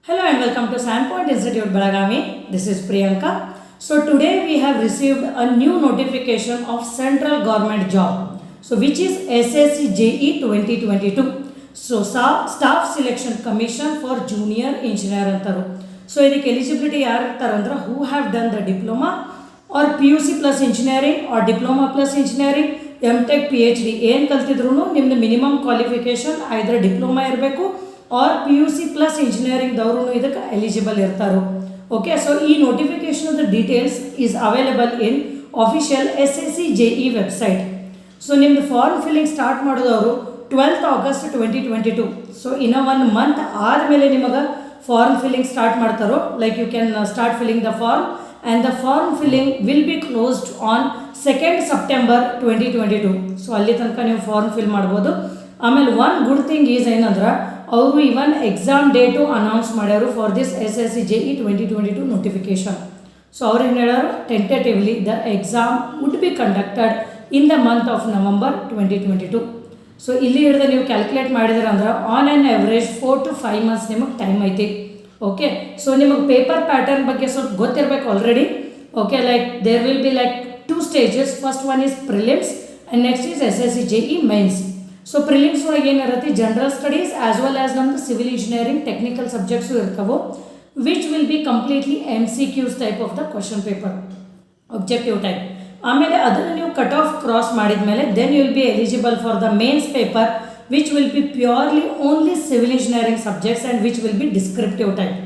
Hello and welcome to Sandpoint Institute Belagavi. This is Priyanka. So today we have received a new notification of central government job. So which is SSC JE 2022. So staff selection commission for junior engineer antaru. So ಇದಕ್ಕೆ eligibility ಯಾರು ಇರ್ತಾರೆ ಅಂದ್ರೆ who have done the diploma or PUC plus engineering or diploma plus engineering MTech PhD ಏನು ಕಲ್ತಿದ್ರು ನಿಮ್ಮದು minimum qualification either diploma ಇರಬೇಕು or PUC plus ಇಂಜಿನಿಯರಿಂಗ್ದವರು ಇದಕ್ಕೆ ಎಲಿಜಿಬಲ್ ಇರ್ತಾರೆ. ಓಕೆ, ಸೊ ಈ notification details is available in official SSC JE website. So ನಿಮ್ಮದು form filling start ಮಾಡೋದವರು 12th August 2022. ಸೊ ಇನ್ನು 1 month ಆದಮೇಲೆ ನಿಮಗೆ ಫಾರ್ಮ್ ಫಿಲ್ಲಿಂಗ್ ಸ್ಟಾರ್ಟ್ ಮಾಡ್ತಾರೋ. Like you can start filling the form and the form filling will be closed on 2nd September 2022. So ಅಲ್ಲಿ ತನಕ ನೀವು form fill ಮಾಡ್ಬೋದು. ಆಮೇಲೆ ಒನ್ ಗುಡ್ ಥಿಂಗ್ ಈಸ್ ಏನಂದ್ರೆ ಅವರು ಇವನ್ ಎಕ್ಸಾಮ್ ಡೇಟು ಅನೌನ್ಸ್ ಮಾಡ್ಯಾರು for this SSC JE 2022 notification. So ಅವ್ರು ಏನು ಹೇಳೋರು, tentatively the exam would be conducted in the month of November 2022. So ಇಲ್ಲಿ ಹಿಡಿದು ನೀವು ಕ್ಯಾಲ್ಕುಲೇಟ್ ಮಾಡಿದ್ರೆ ಅಂದ್ರೆ on an average 4 to 5 months ನಿಮಗೆ ಟೈಮ್ ಐತಿ. ಓಕೆ, ಸೊ ನಿಮಗೆ ಪೇಪರ್ ಪ್ಯಾಟರ್ನ್ ಬಗ್ಗೆ ಸ್ವಲ್ಪ ಗೊತ್ತಿರಬೇಕು already. Okay, like there will be like 2 stages. First one is prelims and next is SSC JE mains. So prelims ಒಳಗೆ ಏನಿರುತ್ತೆ, general studies as well as ನಮ್ಮದು civil engineering technical subjects ಇರ್ತಾವೆ, which will be completely MCQs type of the question paper, objective type. ಆಮೇಲೆ ಅದನ್ನು ನೀವು cut off cross ಮಾಡಿದ ಮೇಲೆ then you will be eligible for the mains paper which will be purely only civil engineering subjects and which will be descriptive type.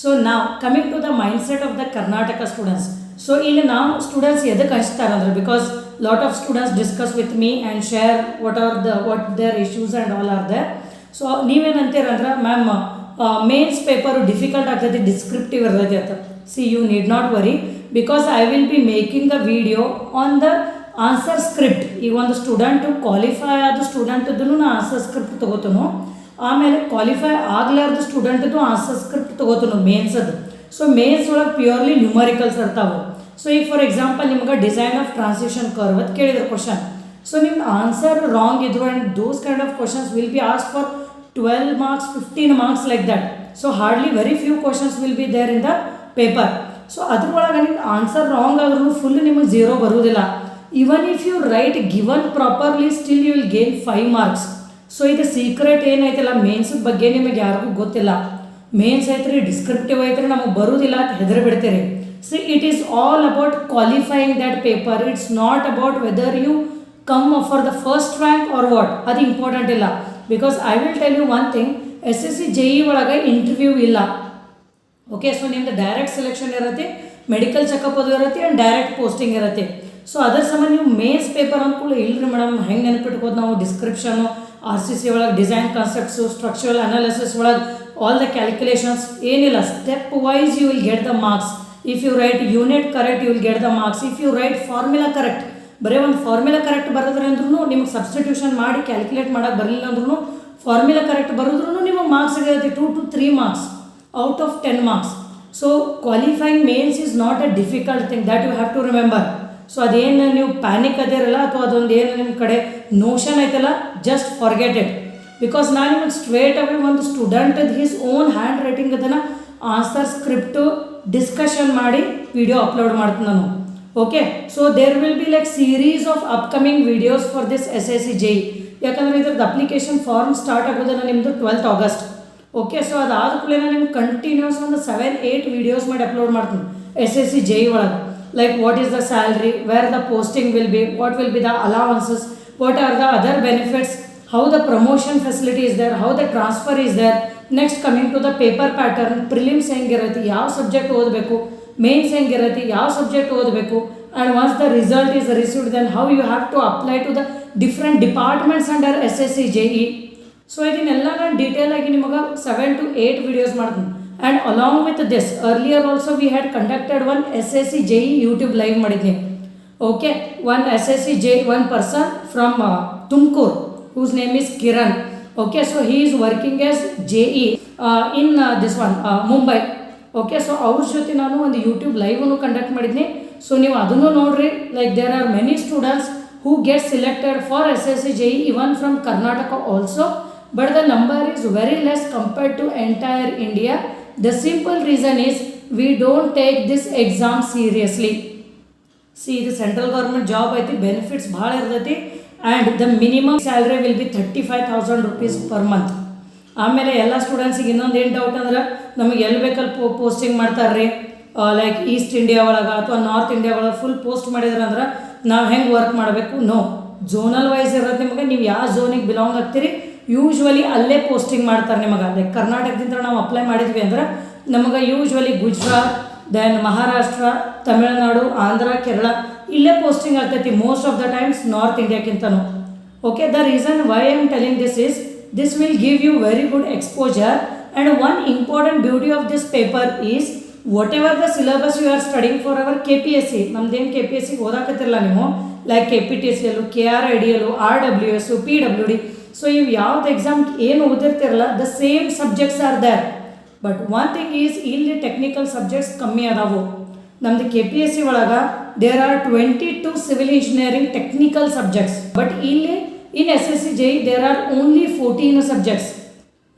So ನಾವು coming to the mindset of the Karnataka students. So ಇಲ್ಲಿ ನಾವು students ಎದಕ್ಕೆ ಹಂಚ್ತಾರೆ ಅಂದರೆ because lot of students discuss with me and share what their issues and all are there. So ನೀವೇನಂತೀರಂದ್ರೆ ma'am mains paper difficult ಆಗ್ತೈತಿ, descriptive ಇರ್ತೈತಿ ಅಂತ. See you need not worry because I will be making the video on the answer script. ಈಗ ಒಂದು student qualify ಆದ ಸ್ಟೂಡೆಂಟದ್ದು ನಾ answer script ತೊಗೋತನು, ಆಮೇಲೆ ಕ್ವಾಲಿಫೈ ಆಗಲಾರ್ದ ಸ್ಟೂಡೆಂಟದ್ದು ಆನ್ಸರ್ ಸ್ಕ್ರಿಪ್ಟ್ ತೊಗೋತನು ಮೇನ್ಸದ್ದು. ಸೊ ಮೇನ್ಸ್ ಒಳಗೆ ಪ್ಯೂರ್ಲಿ ನ್ಯೂಮರಿಕಲ್ಸ್ ಇರ್ತಾವೆ. ಸೊ ಈಗ ಫಾರ್ ಎಕ್ಸಾಂಪಲ್ ನಿಮ್ಗೆ ಡಿಸೈನ್ ಆಫ್ ಟ್ರಾನ್ಸಿಷನ್ ಕರ್ವ್ ಅಂತ ಕೇಳಿದ್ರು ಕ್ವಶನ್. ಸೊ ನಿಮ್ಮ ಆನ್ಸರ್ ರಾಂಗ್ ಇದ್ರು and those kind of questions will be ask for 12 marks 15 marks like that. So hardly very few questions will be there in the paper. So ಅದ್ರೊಳಗೆ ನಿಮ್ಗೆ answer wrong ಆದ್ರೂ full ನಿಮಗೆ 0 ಬರುವುದಿಲ್ಲ. ಇವನ್ if you write given properly still you will gain 5 marks. So ಇದು secret ಏನೈತಿಲ್ಲ mains ಬಗ್ಗೆ ನಿಮಗೆ ಯಾರಿಗೂ ಗೊತ್ತಿಲ್ಲ. ಮೇನ್ಸ್ ಐತ್ರಿ, ಡಿಸ್ಕ್ರಿಪ್ಟಿವ್ ಐತ್ರಿ, ನಮಗೆ ಬರುವುದಿಲ್ಲ ಅಂತ ಹೆದರಿ ಬಿಡ್ತೀರಿ. See, it is all about qualifying that paper. It's not about whether you come for the first rank or what. ಅದು ಇಂಪಾರ್ಟೆಂಟ್ ಇಲ್ಲ. Because I will tell you one thing, SSC JE ಒಳಗೆ interview ಇಲ್ಲ. Okay, so ನಿಮ್ದು direct selection ಇರುತ್ತೆ, medical checkup ಅದು ಇರುತ್ತೆ and direct posting ಇರುತ್ತೆ. So ಅದರ ಸಂಬಂಧ ನೀವು ಮೇನ್ಸ್ ಪೇಪರ್ ಅಂದ್ಕೊಳ್ಳಿ ಇಲ್ಲರಿ ಮೇಡಮ್, ಹೆಂಗೆ ನೆನಪಿಟ್ಕೋದು ನಾವು ಡಿಸ್ಕ್ರಿಪ್ಷನು, RCC ಒಳಗೆ ಡಿಸೈನ್ ಕಾನ್ಸೆಪ್ಟ್ಸು, ಸ್ಟ್ರಕ್ಚರಲ್ ಅನಾಲಿಸಿಸ್ ಒಳಗೆ ಆಲ್ ದ ಕ್ಯಾಲ್ಕುಲೇಷನ್ಸ್ ಏನಿಲ್ಲ. Step wise you will get the marks. If you write unit correct you will get the marks. If you write formula correct, ಬರೀ ಒಂದು formula correct ಬರೋದ್ರೆ ಅಂದ್ರೂ ನಿಮಗೆ substitution ಮಾಡಿ calculate ಮಾಡೋಕ್ಕೆ ಬರಲಿಲ್ಲ ಅಂದ್ರೂ ಫಾರ್ಮುಲಾ ಕರೆಕ್ಟ್ ಬರೋದ್ರೂ ನಿಮಗೆ ಮಾರ್ಕ್ಸ್ ಸಿಗುತ್ತೆ 2 to 3 marks out of 10 marks. So qualifying mains is not a difficult thing, that you have to remember. So ಅದೇನು ನೀವು ಪ್ಯಾನಿಕ್ ಅದಿರಲ್ಲ ಅಥವಾ ಅದೊಂದು ಏನು ನಿಮ್ಮ ಕಡೆ ನೋಷನ್ ಐತಲ್ಲ, ಜಸ್ಟ್ ಫಾರ್ಗೆಟ್ ಇಟ್. ಬಿಕಾಸ್ ನಾನು ನಿಮಗೆ ಸ್ಟ್ರೇಟ್ ಅವೇ ಒಂದು student his own hand writing ಅದನ್ನು ಆನ್ಸರ್ ಸ್ಕ್ರಿಪ್ಟು ಡಿಸ್ಕಷನ್ ಮಾಡಿ ವಿಡಿಯೋ ಅಪ್ಲೋಡ್ ಮಾಡ್ತೀನಿ ನಾನು. Okay, so there will be like series of upcoming videos for this SSC JE. ಯಾಕಂದರೆ ಇದ್ರದ್ದು ಅಪ್ಲಿಕೇಶನ್ ಫಾರ್ಮ್ ಸ್ಟಾರ್ಟ್ ಆಗೋದನ್ನು ನಿಮ್ಮದು 12th August. ಓಕೆ, ಸೊ ಅದಾದ ಕೂಡಲೇ ನಿಮ್ಗೆ ಕಂಟಿನ್ಯೂಸ್ ಒಂದು 7-8 ವಿಡಿಯೋಸ್ ಮಾಡಿ ಅಪ್ಲೋಡ್ ಮಾಡ್ತೀನಿ SSC JE ಒಳಗೆ. Like what is the salary, where the posting will be, what will be the allowances, what are the other benefits, how the promotion facility is there, how the transfer is there. Next coming to the paper pattern, prelims ಹೆಂಗಿರುತ್ತೆ, ಯಾವ subject ಓದಬೇಕು, mains ಹೆಂಗಿರುತ್ತೆ, ಯಾವ subject ಓದಬೇಕು, and once the result is received then how you have to apply to the different departments under SSC JE. So ಇದನ್ನೆಲ್ಲ ನಾನು detail ಆಗಿ ನಿಮಗೆ 7 to 8 ವಿಡಿಯೋಸ್ ಮಾಡ್ತೀನಿ. And along with this earlier also we had conducted one SSC JE YouTube live ಮಾಡಿದ್ನಿ. Okay, one SSC JE one person from Tumakuru whose name is Kiran. Okay, so he is working as JE in this one Mumbai. Okay, so ಅವ್ರ ಜೊತೆ ನಾನು ಒಂದು YouTube ಲೈವನ್ನು conduct ಮಾಡಿದ್ನಿ. So ನೀವು ಅದನ್ನು ನೋಡ್ರಿ. Like there are many students who get selected for SSC JE even from Karnataka also, but the number is very less compared to entire India. The simple reason is we don't take this exam seriously. See, the central government job ಐತಿ, benefits ಭಾಳ ಇರ್ತೈತಿ, and the minimum salary will be 35,000 rupees per month. ಆಮೇಲೆ ಎಲ್ಲ ಸ್ಟೂಡೆಂಟ್ಸಿಗೆ ಇನ್ನೊಂದು ಏನು doubt ಅಂದ್ರೆ, ನಮಗೆ ಎಲ್ಲಿ ಬೇಕಲ್ಲಿ ಪೋಸ್ಟಿಂಗ್ ಮಾಡ್ತಾರೆ ರೀ, ಲೈಕ್ ಈಸ್ಟ್ ಇಂಡಿಯಾ ಒಳಗೆ ಅಥವಾ ನಾರ್ತ್ ಇಂಡಿಯಾ ಒಳಗೆ ಫುಲ್ ಪೋಸ್ಟ್ ಮಾಡಿದ್ರೆ ಅಂದ್ರೆ ನಾವು ಹೆಂಗೆ ವರ್ಕ್ ಮಾಡಬೇಕು? ನೋ, ಝೋನಲ್ ವೈಸ್ ಇರೋದು ನಿಮಗೆ. ನೀವು ಯಾವ ಝೋನಿಗೆ ಬಿಲಾಂಗ್ ಆಗ್ತೀರಿ ಯೂಶ್ವಲಿ ಅಲ್ಲೇ ಪೋಸ್ಟಿಂಗ್ ಮಾಡ್ತಾರೆ ನಿಮಗೆ. ಲೈಕ್ ಕರ್ನಾಟಕದಿಂದ ನಾವು ಅಪ್ಲೈ ಮಾಡಿದ್ವಿ ಅಂದ್ರೆ ನಮಗೆ ಯೂಶ್ವಲಿ ಗುಜರಾತ್, ದೆನ್ ಮಹಾರಾಷ್ಟ್ರ, ತಮಿಳುನಾಡು, ಆಂಧ್ರ, ಕೇರಳ ಇಲ್ಲೇ ಪೋಸ್ಟಿಂಗ್ ಆಗ್ತೈತಿ most of the times north ಇಂಡಿಯಾಕ್ಕಿಂತನೂ. Okay, the reason why I am telling this is this will give you very good exposure, and one important beauty of this paper is whatever the syllabus you are studying for our KPSC, ನಮ್ದೇನು KPSC ಓದಾಕತ್ತಿರಲ್ಲ ನೀವು, like KPTCL, KRIDL, RWS, PWD, so ಇವು ಯಾವ್ದು exam ಏನು ಓದಿರ್ತಿರಲ್ಲ the same subjects are there. But one thing is ಇಲ್ಲಿ technical subjects ಕಮ್ಮಿ ಅದಾವು. ನಮ್ದು KPSC ಒಳಗೆ there are 22 civil engineering technical subjects, but ಇಲ್ಲಿ in SSC JEE there are only 14 subjects,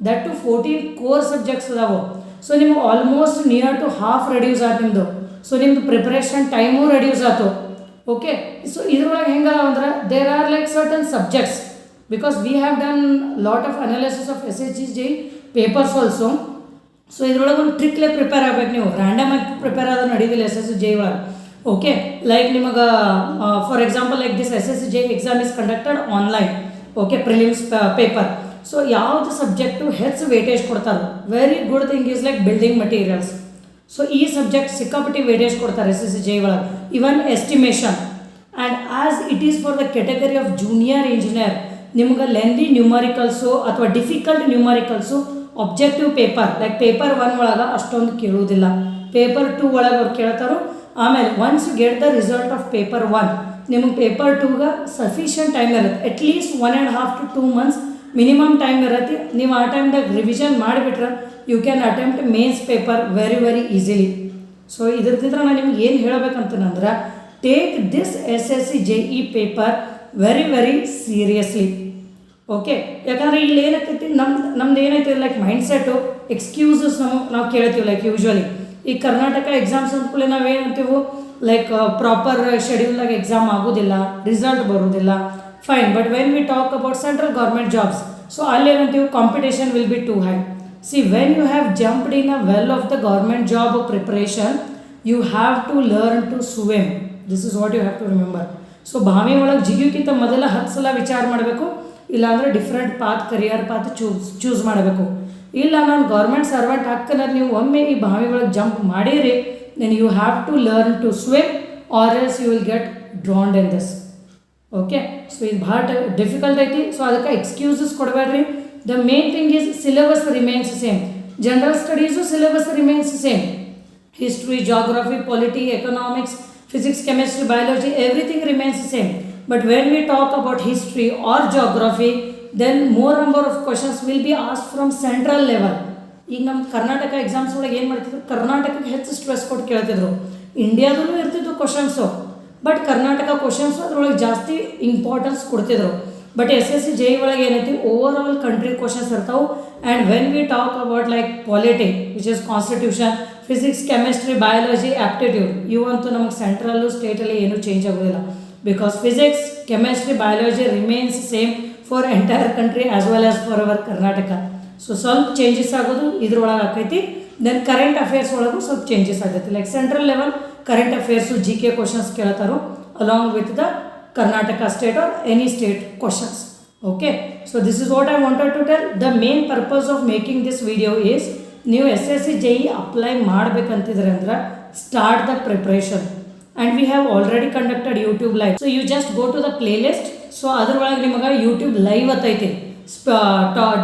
that to 14 core subjects ಅದಾವು. So ನಿಮ್ಗೆ almost near to half reduce ಆಯ್ತು ನಿಮ್ಮದು. ಸೊ ನಿಮ್ಮದು ಪ್ರಿಪ್ರೇಷನ್ ಟೈಮು ರೆಡ್ಯೂಸ್ ಆಯ್ತು. ಓಕೆ, ಸೊ ಇದ್ರೊಳಗೆ ಹೆಂಗದ ಅಂದ್ರೆ there are like certain subjects, because we have done lot of analysis of SSC JEE papers also. So ಇದ್ರೊಳಗೆ ಒಂದು ಟ್ರಿಕ್ಲೆ ಪ್ರಿಪೇರ್ ಆಗಬೇಕು ನೀವು. ರ್ಯಾಂಡಮ್ ಆಗಿ ಪ್ರಿಪೇರ್ ಆದ್ರೆ ನಡೆಯೋದಿಲ್ಲ SSC JEE ಒಳಗೆ. ಓಕೆ, ಲೈಕ್ ನಿಮಗೆ for example like this SSC JEE exam is conducted online. Okay, prelims paper. So ಯಾವುದು ಸಬ್ಜೆಕ್ಟು ಹೆಚ್ಚು ವೇಟೇಜ್ ಕೊಡ್ತಾರೆ? Very good thing is like building materials. So ಈ ಸಬ್ಜೆಕ್ಟ್ ಸಿಕ್ಕಾಪಟ್ಟಿ ವೇಟೇಜ್ ಕೊಡ್ತಾರೆ SSC JEE ಒಳಗೆ. Even estimation, and as it is for the category of junior engineer, ನಿಮ್ಗೆ lengthy numericals ಅಥವಾ difficult numericals objective paper like paper 1 ಒಳಗೆ ಅಷ್ಟೊಂದು ಕೇಳುವುದಿಲ್ಲ, paper 2 ಒಳಗೆ ಅವ್ರು ಕೇಳ್ತಾರೋ. ಆಮೇಲೆ once you get the result of paper 1, ನಿಮಗೆ ಪೇಪರ್ 2ಗೆ ಸಫಿಷಿಯಂಟ್ ಟೈಮ್ ಇರುತ್ತೆ. At least 1.5 to 2 months minimum time ಇರುತ್ತೆ. ನೀವು ಆ ಟೈಮ್ದಾಗ ರಿವಿಷನ್ ಮಾಡಿಬಿಟ್ರೆ you can attempt mains paper very very easily. So ಇದ್ರದಿಂದ ನಾನು ನಿಮ್ಗೆ ಏನು ಹೇಳಬೇಕಂತಂದ್ರೆ, take this SSC JEE paper very very seriously. Okay, ಯಾಕಂದರೆ ಇಲ್ಲಿ ಏನಾಗ್ತೈತಿ, ನಮ್ದು ಏನೈತೆ ಲೈಕ್ ಮೈಂಡ್ ಸೆಟ್ಟು ಎಕ್ಸ್ಕ್ಯೂಸಸ್ ನಾವು ಕೇಳ್ತೀವಿ. ಲೈಕ್ ಯೂಶ್ವಲಿ ಈ ಕರ್ನಾಟಕ ಎಕ್ಸಾಮ್ಸ್ ಅಂದ್ಕೂಲೆ ನಾವೇನಂತೀವಿ, ಲೈಕ್ ಪ್ರಾಪರ್ ಶೆಡ್ಯೂಲ್ದಾಗ ಎಕ್ಸಾಮ್ ಆಗೋದಿಲ್ಲ, ರಿಸಲ್ಟ್ ಬರೋದಿಲ್ಲ, fine. But when we talk about central government jobs, so ಅಲ್ಲೇನಂತೀವಿ competition will be too high. See, when you have jumped in a well of the government job preparation, you have to learn to swim. This is what you have to remember. So ಬಾವಿ ಒಳಗೆ ಜಿಗಿಯೋಕ್ಕಿಂತ ಮೊದಲ 10 ಸಲ ವಿಚಾರ ಮಾಡಬೇಕು, ಇಲ್ಲಾಂದರೆ different path, career path choose ಮಾಡಬೇಕು. ಇಲ್ಲ ನಾನು ಗೌರ್ಮೆಂಟ್ ಸರ್ವೆಂಟ್ ಹಾಕ್ಕನ್ನೋದು ನೀವು ಒಮ್ಮೆ ಈ ಬಾವಿ ಒಳಗೆ ಜಂಪ್ ಮಾಡಿರಿ, then you have to learn to swim or else you will get drowned in this. Okay, so ಇದು ಭಾಳ ಡಿಫಿಕಲ್ಟ್ ಐತಿ. ಸೊ ಅದಕ್ಕೆ ಎಕ್ಸ್ಕ್ಯೂಸಸ್ ಕೊಡಬೇಡ್ರಿ. The main thing is syllabus remains same. General studies syllabus remains same. History, geography, polity, economics, physics, chemistry, biology, everything remains the same. But when we talk about history or geography, then more number of questions will be asked from central level. ಈಗ ನಮ್ಮ Karnataka exams ಒಳಗೆ ಏನು ಮಾಡ್ತಿದ್ರು, ಕರ್ನಾಟಕಕ್ಕೆ ಹೆಚ್ಚು stress ಕೊಟ್ಟು ಕೇಳ್ತಿದ್ರು. ಇಂಡಿಯಾದೂ ಇರ್ತಿದ್ದು ಕ್ವಶನ್ಸು, ಬಟ್ ಕರ್ನಾಟಕ ಕ್ವಶನ್ಸು ಅದರೊಳಗೆ ಜಾಸ್ತಿ ಇಂಪಾರ್ಟೆನ್ಸ್ ಕೊಡ್ತಿದ್ರು. ಬಟ್ SSC JEE ಒಳಗೆ ಏನೈತಿ, ಓವರ್ ಆಲ್ ಕಂಟ್ರಿ ಕ್ವಶನ್ಸ್ ಇರ್ತಾವೆ. And when we talk about like polity, which is constitution, physics, chemistry, biology, aptitude, ಇವಂತೂ ನಮಗೆ ಸೆಂಟ್ರಲ್ಲು ಸ್ಟೇಟಲ್ಲಿ ಏನೂ ಚೇಂಜ್ ಆಗೋದಿಲ್ಲ. Because physics, chemistry, biology remains same for entire country as well as for our Karnataka. So ಸ್ವಲ್ಪ changes ಆಗೋದು ಇದ್ರೊಳಗೆ ಆಕೈತಿ. ದೆನ್ ಕರೆಂಟ್ ಅಫೇರ್ಸ್ ಒಳಗೂ ಸ್ವಲ್ಪ ಚೇಂಜಸ್ ಆಗೈತಿ. Like central level current affairs GK questions ಕೇಳ್ತಾರೋ along with the Karnataka state or any state questions. Okay, so this is what I wanted to tell. The main purpose of making this video is, ನೀವು SSC JEE apply ಮಾಡಬೇಕಂತಿದ್ರೆ ಅಂದ್ರೆ start the preparation. And we have already conducted YouTube live. So you just go to the playlist. So ಅದ್ರೊಳಗೆ ನಿಮಗೆ YouTube live ಅತ್ತೈತಿ,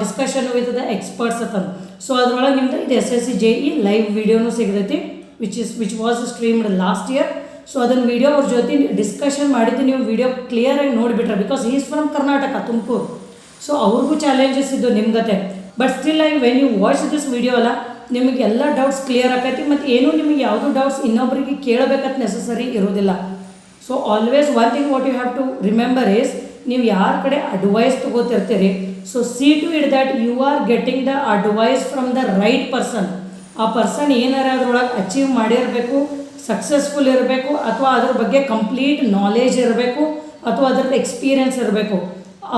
discussion with the experts ಅಂತಂದು. So ಅದ್ರೊಳಗೆ ನಿಮ್ದು ಇದು SSC JEE ಲೈವ್ ವಿಡಿಯೋನು ಸಿಗತೈತಿ, which was streamed last year. So ಅದನ್ನು ವಿಡಿಯೋ ಅವ್ರ ಜೊತೆ ಡಿಸ್ಕಷನ್ ಮಾಡಿದ್ದು ನೀವು ವಿಡಿಯೋ ಕ್ಲಿಯರಾಗಿ ನೋಡಿಬಿಟ್ರೆ, because he is from Karnataka, Tumakuru. So ಅವ್ರಿಗೂ ಚಾಲೆಂಜಸ್ ಇದ್ದು ನಿಮ್ಗತೆ. But still when you watch this video ಅಲ್ಲ, ನಿಮಗೆ ಎಲ್ಲ ಡೌಟ್ಸ್ ಕ್ಲಿಯರ್ ಆಕೈತಿ. ಮತ್ತು ಏನೂ ನಿಮಗೆ ಯಾವುದೂ ಡೌಟ್ಸ್ ಇನ್ನೊಬ್ಬರಿಗೆ ಕೇಳಬೇಕಂತ ನೆಸಸರಿ ಇರೋದಿಲ್ಲ. So always one thing what you have to remember is, ನೀವು ಯಾರ ಕಡೆ ಅಡ್ವೈಸ್ ತೊಗೋತಿರ್ತೀರಿ, so see to it that you are getting the advice from the right person. ಆ ಪರ್ಸನ್ ಏನಾರ ಅದ್ರೊಳಗೆ ಅಚೀವ್ ಮಾಡಿರಬೇಕು, ಸಕ್ಸಸ್ಫುಲ್ ಇರಬೇಕು, ಅಥವಾ ಅದ್ರ ಬಗ್ಗೆ ಕಂಪ್ಲೀಟ್ ನಾಲೇಜ್ ಇರಬೇಕು, ಅಥವಾ ಅದ್ರದ್ದು ಎಕ್ಸ್ಪೀರಿಯನ್ಸ್ ಇರಬೇಕು.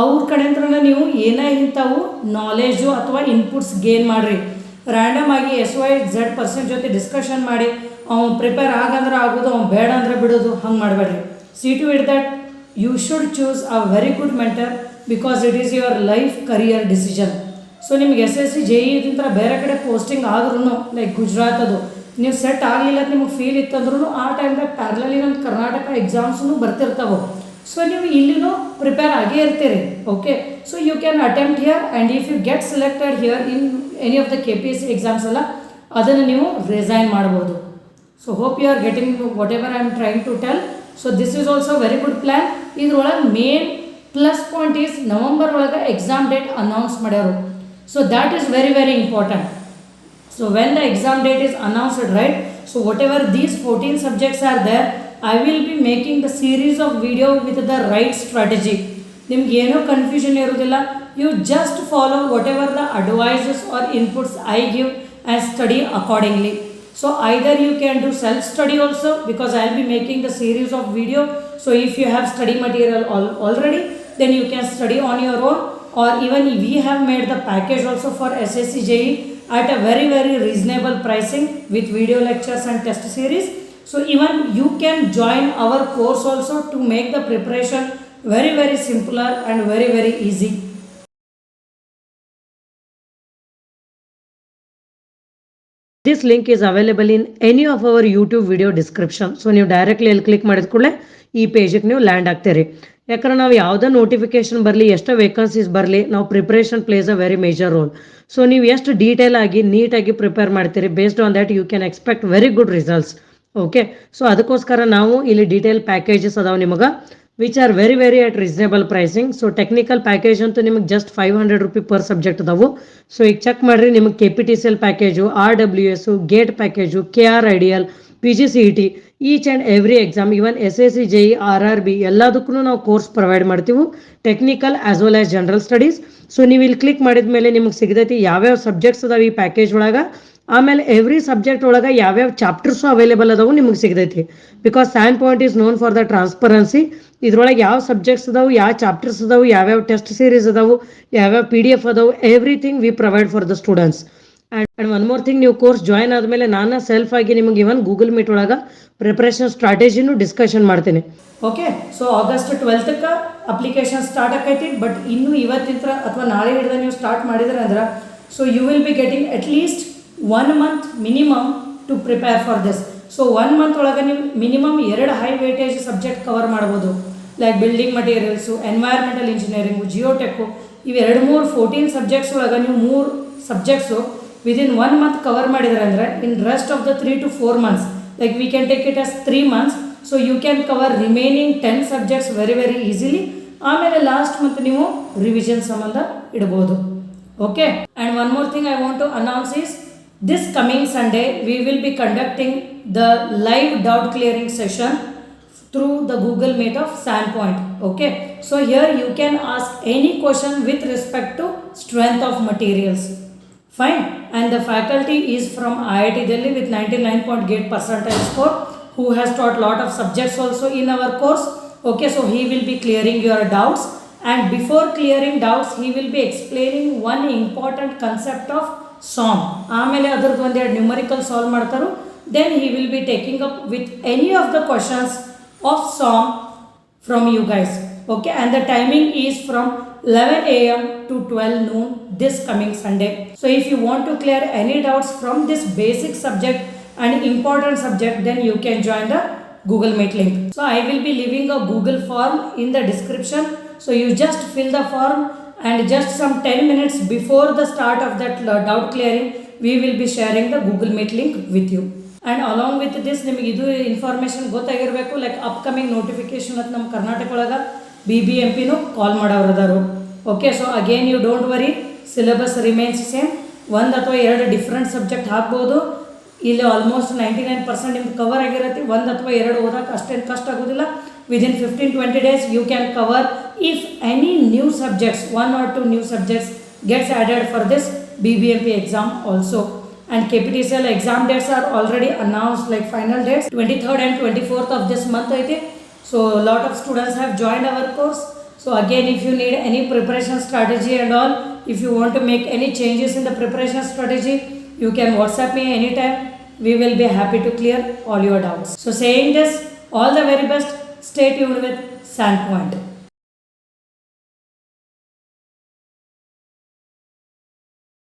ಅವ್ರ ಕಡೆಯಿಂದ ನೀವು ಏನೇ ಇಂಥವು ನಾಲೇಜು ಅಥವಾ ಇನ್ಪುಟ್ಸ್ ಗೇನ್ ಮಾಡಿರಿ. ರ್ಯಾಂಡಮ್ ಆಗಿ XYZ ಪರ್ಸನ್ ಜೊತೆ ಡಿಸ್ಕಷನ್ ಮಾಡಿ ಅವ್ನು ಪ್ರಿಪೇರ್ ಆಗಂದ್ರೆ ಆಗೋದು, ಅವ್ನು ಬೇಡ ಅಂದರೆ ಬಿಡೋದು, ಹಂಗೆ ಮಾಡಬೇಡ್ರಿ. See to it that you should choose a very good mentor because it is your life career decision. So ನಿಮ್ಗೆ SSC JEE ಬೇರೆ ಕಡೆ ಪೋಸ್ಟಿಂಗ್ ಆದ್ರೂ ಲೈಕ್ ಗುಜರಾತ್ ಅದು ನೀವು ಸೆಟ್ ಆಗಲಿಲ್ಲ ನಿಮಗೆ ಫೀಲ್ ಇತ್ತಂದ್ರೂ ಆ ಟೈಮ್ದಾಗ ಪ್ಯಾರಲಲಿ ನಮ್ಮ ಕರ್ನಾಟಕ ಎಕ್ಸಾಮ್ಸೂ ಬರ್ತಿರ್ತಾವೆ. ಸೊ ನೀವು ಇಲ್ಲಿನೂ ಪ್ರಿಪೇರ್ ಆಗೇ ಇರ್ತೀರಿ. Okay, so you can attempt here and if you get selected here in any of the KPSC exams ಎಲ್ಲ ಅದನ್ನು ನೀವು ರಿಸೈನ್ ಮಾಡ್ಬೋದು. So hope you are getting whatever I am trying to tell. So this is also very good plan. ಇದ್ರೊಳಗೆ main plus point is November ಒಳಗೆ exam date announce ಮಾಡ್ಯಾರು. So that is very very important. So when the exam date is announced, right, so whatever these 14 subjects are there, I will be making the series of video with the right strategy. ನಿಮ್ಗೆ ಏನೋ confusion ಇರೋದಿಲ್ಲ. You just follow whatever the advices or inputs I give and study accordingly. So either you can do self study also because I will be making the series of video. So if you have study material already, then you can study on your own, or even we have made the package also for SSC JEE at a very very reasonable pricing with video lectures and test series. So even you can join our course also to make the preparation very very simpler and very very easy. This link is available in any of our YouTube video description. So ನೀವು directly ಅಲ್ಲಿ click ಮಾಡಿದ ಕೂಡಲೇ ಈ ಪೇಜಿಗೆ ನೀವು land ಆಗ್ತೀರಿ. ಯಾಕಂದ್ರೆ ನಾವು ಯಾವುದೇ notification ಬರಲಿ, ಎಷ್ಟೋ ವೇಕನ್ಸೀಸ್ ಬರಲಿ, ನಾವು preparation plays a very major role. So ನೀವು ಎಷ್ಟು ಡೀಟೇಲ್ ಆಗಿ ನೀಟಾಗಿ ಪ್ರಿಪೇರ್ ಮಾಡ್ತೀರಿ, based on that you can expect very good results. Okay, so ಅದಕ್ಕೋಸ್ಕರ ನಾವು ಇಲ್ಲಿ ಡೀಟೇಲ್ ಪ್ಯಾಕೇಜಸ್ ಅದಾವೆ ನಿಮಗೆ which are very very at reasonable pricing. So technical package ಅಂತೂ ನಿಮಗೆ ಜಸ್ಟ್ 500 ರೂಪಿ ಪರ್ ಸಬ್ಜೆಕ್ಟ್ ಅದಾವು. ಸೊ ಈಗ ಚೆಕ್ ಮಾಡಿರಿ, ನಿಮಗೆ KPTCL package, RWS, GATE package, KR IDL, PGCET, each and every exam, even SSC JEE RRB ಎಲ್ಲದಕ್ಕೂ ನಾವು course provide ಮಾಡ್ತೀವಿ, technical as well as general studies. So ನೀವು ಇಲ್ಲಿ click ಮಾಡಿದ ಮೇಲೆ ನಿಮಗೆ ಸಿಗ್ತೈತಿ ಯಾವ್ಯಾವ ಸಬ್ಜೆಕ್ಟ್ಸ್ ಅದಾವೆ ಈ ಪ್ಯಾಕೇಜ್ ಒಳಗೆ. ಆಮೇಲೆ ಎವ್ರಿ ಸಬ್ಜೆಕ್ಟ್ ಒಳಗೆ ಯಾವ್ಯಾವ ಚಾಪ್ಟರ್ಸು ಅವೈಲೇಬಲ್ ಅದಾವು ನಿಮಗೆ ಸಿಗ್ತೈತಿ. Because stand point is known for the transparency. ಇದ್ರೊಳಗೆ ಯಾವ ಸಬ್ಜೆಕ್ಟ್ಸ್ ಅದಾವು, ಯಾವ ಚಾಪ್ಟರ್ಸ್ ಅದಾವು, ಯಾವ್ಯಾವ ಟೆಸ್ಟ್ ಸೀರೀಸ್ ಅದಾವು, ಯಾವ್ಯಾವ PDF ಅದಾವು, everything we provide for the students. And one more thing, ನೀವು ಕೋರ್ಸ್ ಜಾಯ್ನ್ ಆದಮೇಲೆ ನಾನು ಸೆಲ್ಫ್ ಆಗಿ ನಿಮಗೆ ಇವನ್ ಗೂಗಲ್ ಮೀಟ್ ಒಳಗೆ ಪ್ರಿಪ್ರೇಷನ್ ಸ್ಟ್ರಾಟಜಿನೂ ಡಿಸ್ಕಷನ್ ಮಾಡ್ತೀನಿ. ಓಕೆ, ಸೊ August 12ಕ್ಕೆ ಅಪ್ಲಿಕೇಶನ್ ಸ್ಟಾರ್ಟ್ ಆಕೈತಿ. ಬಟ್ ಇನ್ನೂ ಇವತ್ತಿನ ಅಥವಾ ನಾಳೆ ಹಿಡಿದ ನೀವು ಸ್ಟಾರ್ಟ್ ಮಾಡಿದ್ರೆ ಅಂದ್ರೆ so you will be getting at least 1 month minimum to prepare for this. So 1 month ಒಳಗೆ ನೀವು minimum 2 high weightage subject cover ಮಾಡ್ಬೋದು. Like building materials, environmental engineering, geotech, ಇವು 2-3 14 ಸಬ್ಜೆಕ್ಟ್ಸ್ ಒಳಗೆ ನೀವು 3 ಸಬ್ಜೆಕ್ಟ್ಸು ವಿದಿನ್ 1 month ಕವರ್ ಮಾಡಿದ್ರೆ ಅಂದರೆ ಇನ್ rest of the 3 to 4 months, like we can take it as 3 months, so you can cover remaining 10 subjects very very easily. ಆಮೇಲೆ last month ನೀವು revision ಸಂಬಂಧ ಇಡಬಹುದು. Okay, and one more thing I want to announce is this coming Sunday we will be conducting the live doubt clearing session through the Google Meet of Sandpoint. Okay, so here you can ask any question with respect to strength of materials. Fine, and the faculty is from IIT Delhi with 99.8 percentile score, who has taught lot of subjects also in our course. Okay, so he will be clearing your doubts, and before clearing doubts he will be explaining one important concept of SOM. ಆಮೇಲೆ ಅದರದ್ದು ಒಂದೆರಡು numerical solve ಮಾಡ್ತಾರೆ. Then he will be taking up with any of the questions of SOM from you guys. Okay, and the timing is from 11 AM to 12 noon this coming Sunday. So if you want to clear any doubts from this basic subject and important subject, then you can join the Google Meet link. So I will be leaving a Google form in the description. So you just fill the form, and just some 10 minutes before the start of that doubt clearing we will be sharing the Google Meet link with you. And along with this ನಿಮಗೆ ಇದು information ಗೊತ್ತಾಗಿರಬೇಕು, like upcoming notification ಅಂತ ನಮ್ಮ ಕರ್ನಾಟಕ ಒಳಗೆ BBMPನೂ call ಮಾಡೋರು ಅದಾರು. Okay, so again you don't worry, syllabus remains same. 1 ಅಥವಾ 2 ಡಿಫ್ರೆಂಟ್ ಸಬ್ಜೆಕ್ಟ್ ಹಾಕ್ಬೋದು. ಇಲ್ಲಿ ಆಲ್ಮೋಸ್ಟ್ 99% ನಿಮ್ಗೆ ಕವರ್ ಆಗಿರತ್ತೆ. 1 ಅಥವಾ 2 ಓದಕ್ಕೆ ಅಷ್ಟೇನು ಕಷ್ಟ ಆಗೋದಿಲ್ಲ. Within 15-20 days you can cover. If any new subjects, 1 or 2 new subjects gets added for this BBMP exam also. and KPTCL exam dates are already announced, like final dates 23rd and 24th of this month aithe. So a lot of students have joined our course. So again, if you need any preparation strategy and all, if you want to make any changes in the preparation strategy, you can WhatsApp me anytime. We will be happy to clear all your doubts. So saying this, all the very best. Stay tuned with Sandpoint.